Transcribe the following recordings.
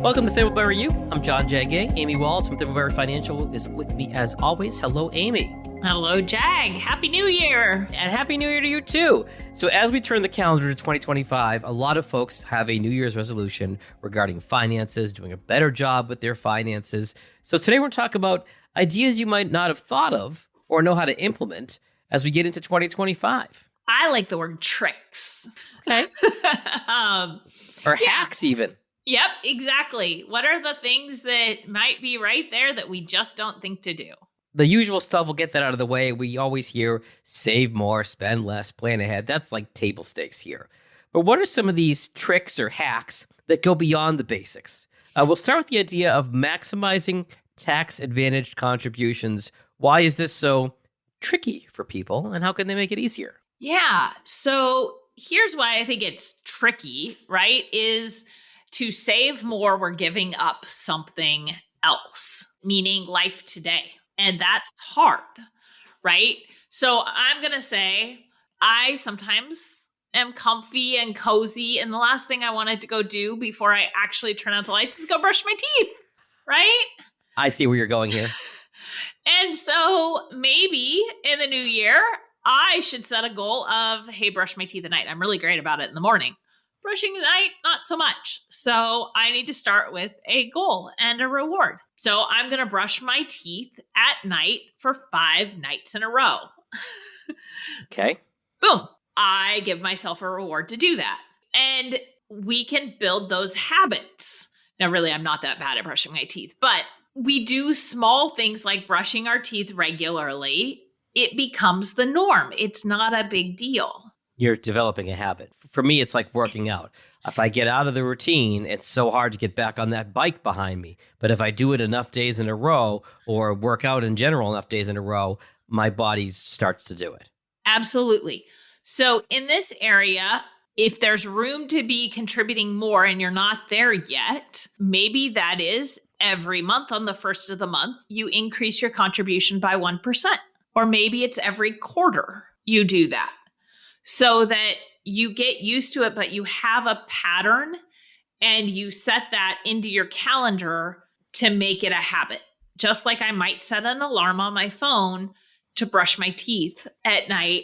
Welcome to ThimbleberryU. I'm John J. Gay. Amy Walls from Thimbleberry Financial is with me as always. Hello, Amy. Hello, Jag. Happy New Year. And Happy New Year to you, too. So as we turn the calendar to 2025, a lot of folks have a New Year's resolution regarding finances, doing a better job with their finances. So today we're talking about ideas you might not have thought of or know how to implement as we get into 2025. I like the word tricks. Okay. Or hacks even. Yep, exactly. What are the things that might be right there that we just don't think to do? The usual stuff, we'll get that out of the way. We always hear save more, spend less, plan ahead. That's like table stakes here. But what are some of these tricks or hacks that go beyond the basics? We'll start with the idea of maximizing tax-advantaged contributions. Why is this so tricky for people, and how can they make it easier? Yeah, so here's why I think it's tricky, right, is to save more, we're giving up something else, meaning life today. And that's hard, right? So I'm going to say I sometimes am comfy and cozy. And the last thing I wanted to go do before I actually turn out the lights is go brush my teeth, right? I see where you're going here. And so maybe in the new year, I should set a goal of, hey, brush my teeth at night. I'm really great about it in the morning. Brushing at night, not so much. So I need to start with a goal and a reward. So I'm going to brush my teeth at night for 5 nights in a row. Okay. Boom. I give myself a reward to do that. And we can build those habits. Now, really, I'm not that bad at brushing my teeth, but we do small things like brushing our teeth regularly. It becomes the norm. It's not a big deal. You're developing a habit. For me, it's like working out. If I get out of the routine, it's so hard to get back on that bike behind me. But if I do it enough days in a row or work out in general enough days in a row, my body starts to do it. Absolutely. So in this area, if there's room to be contributing more and you're not there yet, maybe that is every month on the first of the month, you increase your contribution by 1%. Or maybe it's every quarter you do that. So that you get used to it, but you have a pattern and you set that into your calendar to make it a habit. Just like I might set an alarm on my phone to brush my teeth at night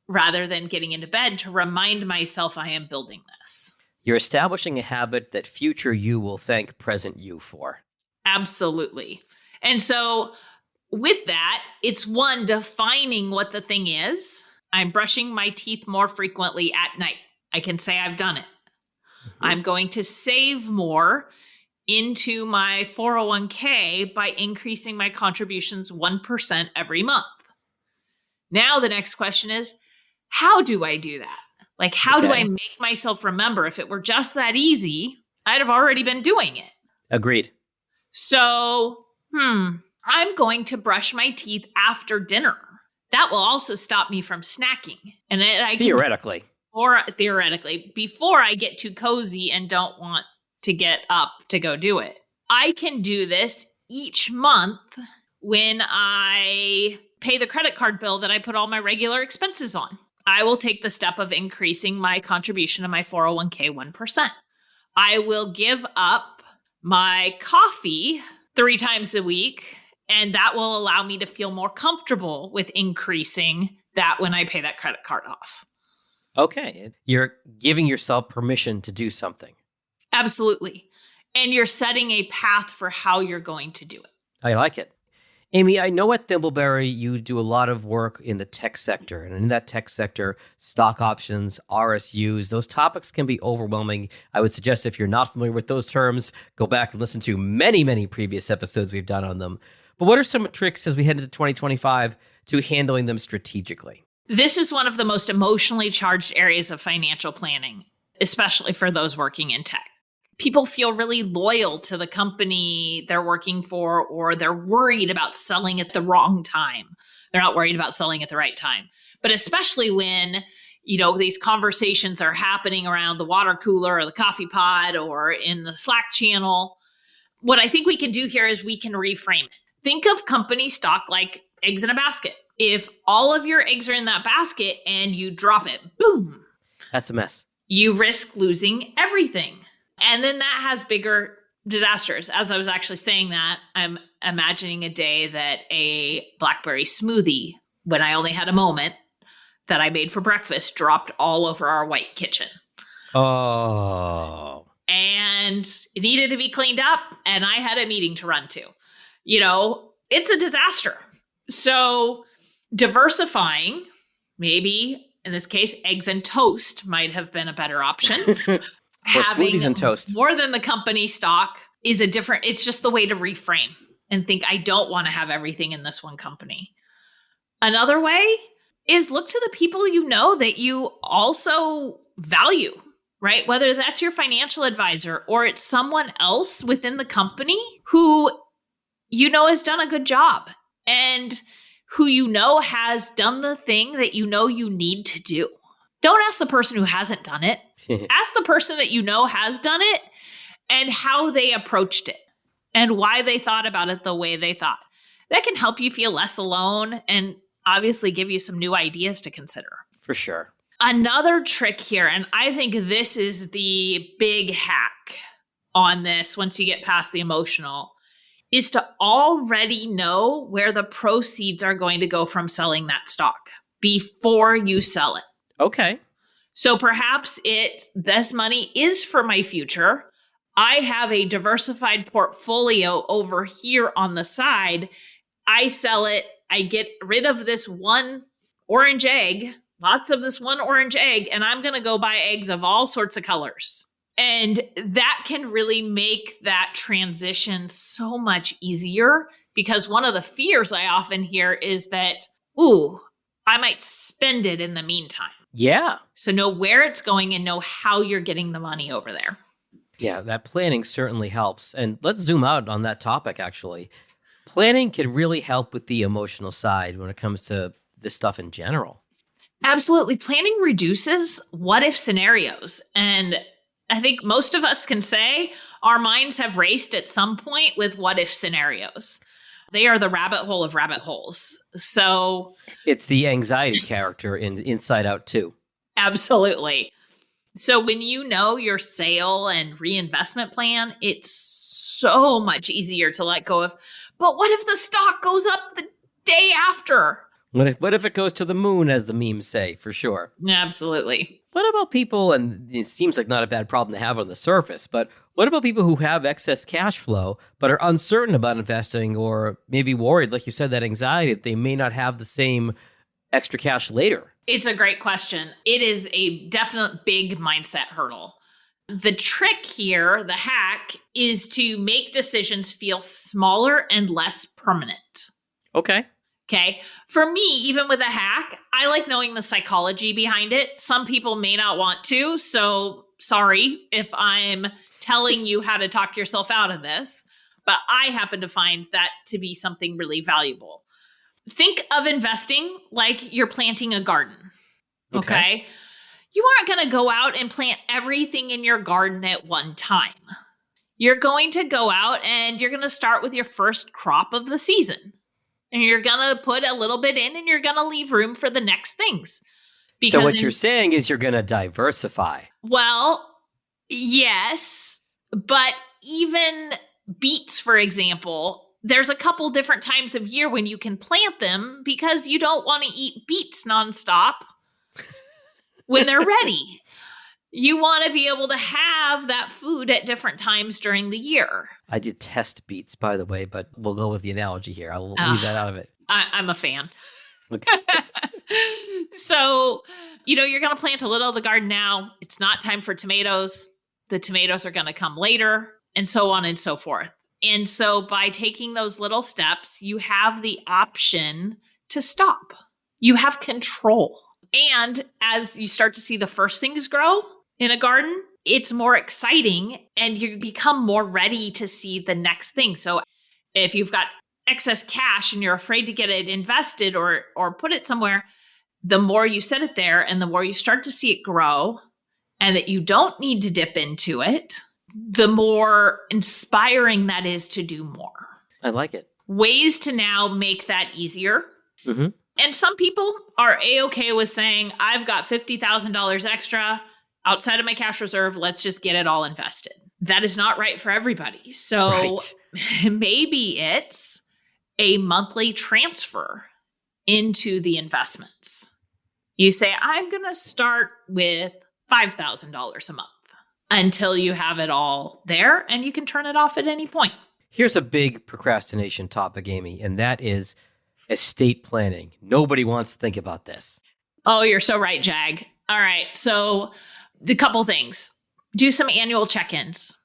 rather than getting into bed to remind myself I am building this. You're establishing a habit that future you will thank present you for. Absolutely. And so with that, it's one, defining what the thing is. I'm brushing my teeth more frequently at night. I can say I've done it. Mm-hmm. I'm going to save more into my 401k by increasing my contributions 1% every month. Now the next question is, how do I do that? Like, how do I make myself remember? If it were just that easy, I'd have already been doing it. Agreed. So, I'm going to brush my teeth after dinner. That will also stop me from snacking. And I can, theoretically, before I get too cozy and don't want to get up to go do it. I can do this each month when I pay the credit card bill that I put all my regular expenses on. I will take the step of increasing my contribution to my 401k 1%. I will give up my coffee 3 times a week. And that will allow me to feel more comfortable with increasing that when I pay that credit card off. Okay. You're giving yourself permission to do something. Absolutely. And you're setting a path for how you're going to do it. I like it. Amy, I know at Thimbleberry you do a lot of work in the tech sector. And in that tech sector, stock options, RSUs, those topics can be overwhelming. I would suggest if you're not familiar with those terms, go back and listen to many, many previous episodes we've done on them. But what are some tricks as we head into 2025 to handling them strategically? This is one of the most emotionally charged areas of financial planning, especially for those working in tech. People feel really loyal to the company they're working for, or they're worried about selling at the wrong time. They're not worried about selling at the right time. But especially when, these conversations are happening around the water cooler or the coffee pot or in the Slack channel, what I think we can do here is we can reframe it. Think of company stock like eggs in a basket. If all of your eggs are in that basket and you drop it, boom. That's a mess. You risk losing everything. And then that has bigger disasters. As I was actually saying that, I'm imagining a day that a blackberry smoothie, when I only had a moment, that I made for breakfast, dropped all over our white kitchen. Oh. And it needed to be cleaned up, and I had a meeting to run to. It's a disaster. So diversifying, maybe in this case, eggs and toast might have been a better option. Or smoothies and toast. More than the company stock is it's just the way to reframe and think, I don't want to have everything in this one company. Another way is look to the people that you also value, right? Whether that's your financial advisor or it's someone else within the company who has done a good job and who has done the thing that you need to do. Don't ask the person who hasn't done it. Ask the person that has done it and how they approached it and why they thought about it the way they thought. That can help you feel less alone and obviously give you some new ideas to consider. For sure. Another trick here, and I think this is the big hack on this once you get past the emotional, is to already know where the proceeds are going to go from selling that stock before you sell it. Okay. So perhaps this money is for my future. I have a diversified portfolio over here on the side. I sell it. I get rid of this one orange egg, lots of this one orange egg, and I'm going to go buy eggs of all sorts of colors. And that can really make that transition so much easier, because one of the fears I often hear is that, I might spend it in the meantime. Yeah. So know where it's going and know how you're getting the money over there. Yeah, that planning certainly helps. And let's zoom out on that topic, actually. Planning can really help with the emotional side when it comes to this stuff in general. Absolutely. Planning reduces what-if scenarios. And I think most of us can say our minds have raced at some point with what-if scenarios. They are the rabbit hole of rabbit holes. So it's the anxiety character in Inside Out 2. Absolutely. So when you know your sale and reinvestment plan, it's so much easier to let go of. But what if the stock goes up the day after? What if it goes to the moon, as the memes say, for sure? Absolutely. What about people, and it seems like not a bad problem to have on the surface, but what about people who have excess cash flow but are uncertain about investing, or maybe worried, like you said, that anxiety that they may not have the same extra cash later? It's a great question. It is a definite big mindset hurdle. The trick here, the hack, is to make decisions feel smaller and less permanent. Okay. For me, even with a hack, I like knowing the psychology behind it. Some people may not want to, so sorry if I'm telling you how to talk yourself out of this, but I happen to find that to be something really valuable. Think of investing like you're planting a garden. Okay? You aren't going to go out and plant everything in your garden at one time. You're going to go out and you're going to start with your first crop of the season. And you're going to put a little bit in and you're going to leave room for the next things. So what you're saying is you're going to diversify. Well, yes. But even beets, for example, there's a couple different times of year when you can plant them because you don't want to eat beets nonstop when they're ready. You want to be able to have that food at different times during the year. I detest beets, by the way, but we'll go with the analogy here. I'll leave that out of it. I'm a fan. Okay. So, you're going to plant a little of the garden now. It's not time for tomatoes. The tomatoes are going to come later, and so on and so forth. And so by taking those little steps, you have the option to stop. You have control. And as you start to see the first things grow in a garden, it's more exciting and you become more ready to see the next thing. So if you've got excess cash and you're afraid to get it invested or put it somewhere, the more you set it there and the more you start to see it grow and that you don't need to dip into it, the more inspiring that is to do more. I like it. Ways to now make that easier. Mm-hmm. And some people are A-okay with saying, I've got $50,000 extra outside of my cash reserve. Let's just get it all invested. that is not right for everybody. So maybe it's a monthly transfer into the investments. You say, I'm going to start with $5,000 a month until you have it all there, and you can turn it off at any point. Here's a big procrastination topic, Amy, and that is estate planning. Nobody wants to think about this. Oh, you're so right, Jag. All right. So the couple things. Do some annual check-ins.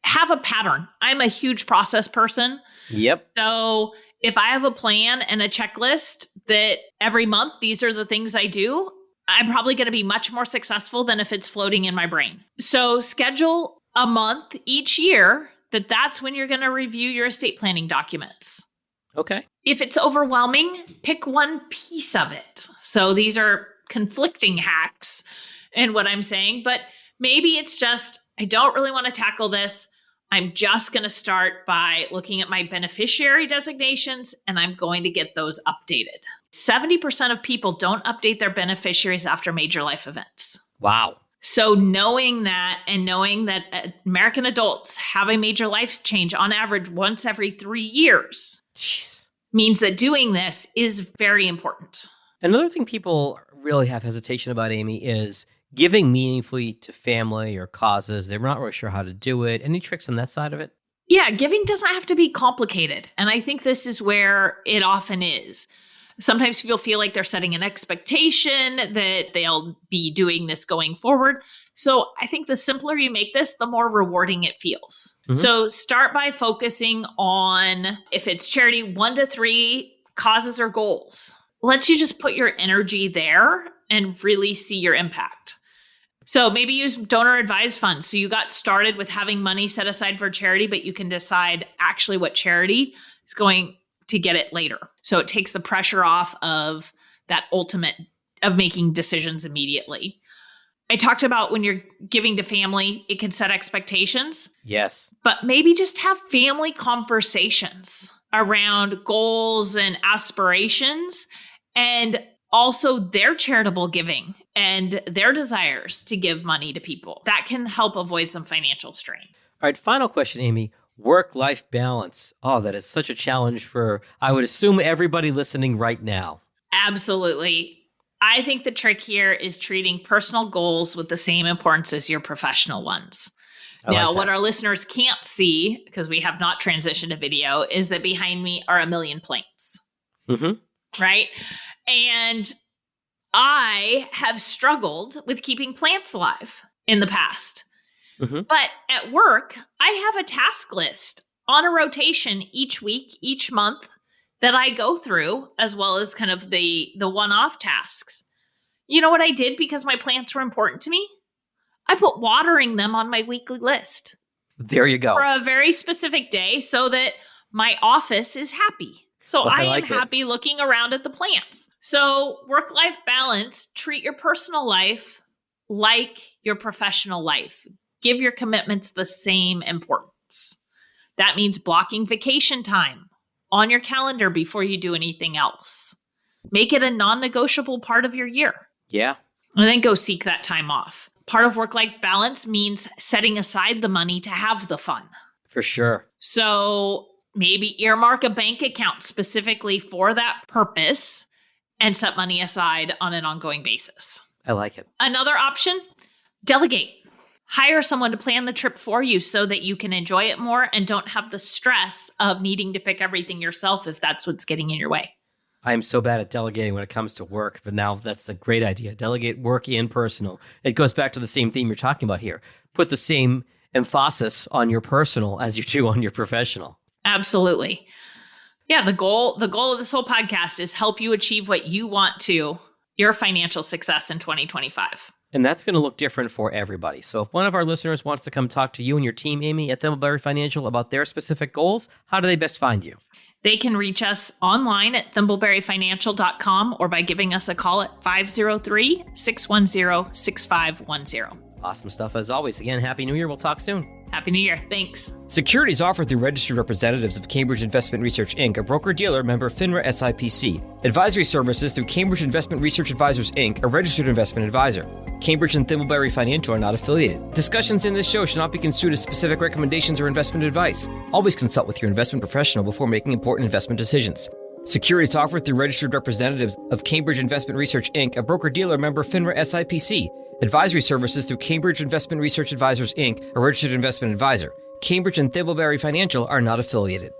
Have a pattern. I'm a huge process person. Yep. So if I have a plan and a checklist that every month, these are the things I do, I'm probably going to be much more successful than if it's floating in my brain. So schedule a month each year that's when you're going to review your estate planning documents. Okay. If it's overwhelming, pick one piece of it. So these are conflicting hacks in what I'm saying, but maybe it's just, I don't really want to tackle this. I'm just going to start by looking at my beneficiary designations, and I'm going to get those updated. 70% of people don't update their beneficiaries after major life events. Wow. So knowing that, and knowing that American adults have a major life change on average once every 3 years means that doing this is very important. Another thing people really have hesitation about, Amy, is giving meaningfully to family or causes. They're not really sure how to do it. Any tricks on that side of it? Yeah, giving doesn't have to be complicated. And I think this is where it often is. Sometimes people feel like they're setting an expectation that they'll be doing this going forward. So I think the simpler you make this, the more rewarding it feels. Mm-hmm. So start by focusing on, if it's charity, 1 to 3 causes or goals. Lets you just put your energy there and really see your impact. So maybe use donor advised funds. So you got started with having money set aside for charity, but you can decide actually what charity is going to get it later. So it takes the pressure off of that ultimate of making decisions immediately. I talked about when you're giving to family, it can set expectations. Yes. But maybe just have family conversations around goals and aspirations, and also their charitable giving and their desires to give money to people. That can help avoid some financial strain. All right, final question, Amy. Work-life balance. Oh, that is such a challenge for, I would assume, everybody listening right now. Absolutely. I think the trick here is treating personal goals with the same importance as your professional ones. Now, what our listeners can't see, because we have not transitioned to video, is that behind me are a million plants. Mm-hmm. Right? And I have struggled with keeping plants alive in the past. Mm-hmm. But at work, I have a task list on a rotation each week, each month that I go through, as well as kind of the one-off tasks. You know what I did because my plants were important to me? I put watering them on my weekly list. There you go. For a very specific day so that my office is happy. So I am happy looking around at the plants. So work-life balance, treat your personal life like your professional life. Give your commitments the same importance. That means blocking vacation time on your calendar before you do anything else. Make it a non-negotiable part of your year. Yeah. And then go seek that time off. Part of work-life balance means setting aside the money to have the fun. For sure. So maybe earmark a bank account specifically for that purpose and set money aside on an ongoing basis. I like it. Another option, delegate. Hire someone to plan the trip for you so that you can enjoy it more and don't have the stress of needing to pick everything yourself if that's what's getting in your way. I'm so bad at delegating when it comes to work, but now that's a great idea. Delegate work and personal. It goes back to the same theme you're talking about here. Put the same emphasis on your personal as you do on your professional. Absolutely. Yeah, the goal of this whole podcast is help you achieve what you want to, your financial success in 2025. And that's going to look different for everybody. So if one of our listeners wants to come talk to you and your team, Amy, at Thimbleberry Financial about their specific goals, how do they best find you? They can reach us online at thimbleberryfinancial.com or by giving us a call at 503-610-6510. Awesome stuff as always. Again, Happy New Year. We'll talk soon. Happy New Year. Thanks. Securities offered through registered representatives of Cambridge Investment Research, Inc., a broker-dealer member FINRA SIPC. Advisory services through Cambridge Investment Research Advisors, Inc., a registered investment advisor. Cambridge and Thimbleberry Financial are not affiliated. Discussions in this show should not be construed as specific recommendations or investment advice. Always consult with your investment professional before making important investment decisions. Securities offered through registered representatives of Cambridge Investment Research, Inc., a broker-dealer member FINRA SIPC. Advisory services through Cambridge Investment Research Advisors, Inc., a registered investment advisor. Cambridge and Thimbleberry Financial are not affiliated.